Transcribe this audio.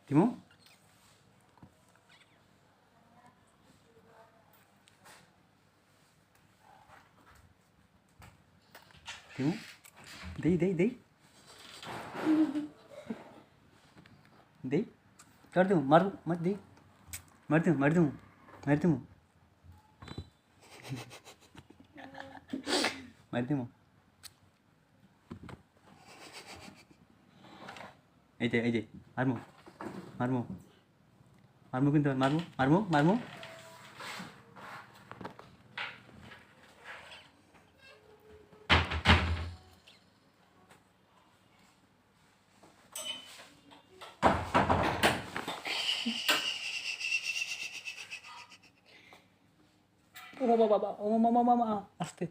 দিমু দিমু দেই দেই দেই দেই कर दूँ मारू मत दी मार दूँ मार दूँ मार दूँ मार दूँ এই যে মারমু মারমু মারমু কিন্তু মারমু মারমু মারমু ও বাবা বাবা ও মামা মামা আস্তে